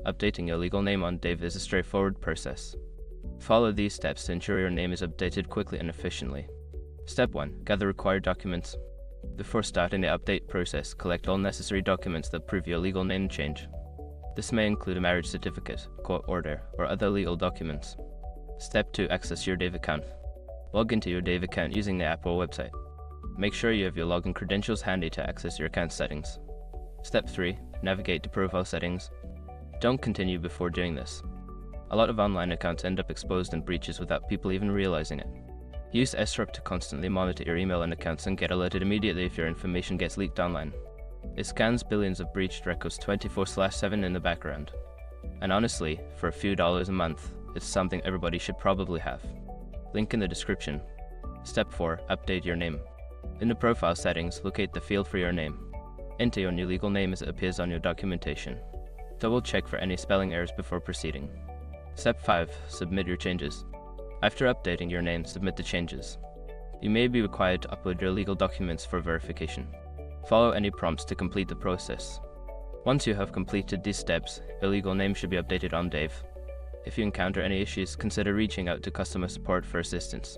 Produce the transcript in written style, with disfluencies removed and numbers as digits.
Updating your legal name on Dave is a straightforward process. Follow these steps to ensure your name is updated quickly and efficiently. Step 1. Gather required documents. Before starting the update process, collect all necessary documents that prove your legal name change. This may include a marriage certificate, court order, or other legal documents. Step 2. Access your Dave account. Log into your Dave account using the app or website. Make sure you have your login credentials handy to access your account settings. Step 3. Navigate to profile settings. Don't continue before doing this. A lot of online accounts end up exposed in breaches without people even realizing it. Use SRUP to constantly monitor your email and accounts and get alerted immediately if your information gets leaked online. It scans billions of breached records 24/7 in the background. And honestly, for a few dollars a month, it's something everybody should probably have. Link in the description. Step 4. Update your name. In the profile settings, locate the field for your name. Enter your new legal name as it appears on your documentation. Double check for any spelling errors before proceeding. Step 5. Submit your changes. After updating your name, submit the changes. You may be required to upload your legal documents for verification. Follow any prompts to complete the process. Once you have completed these steps, your legal name should be updated on Dave. If you encounter any issues, consider reaching out to customer support for assistance.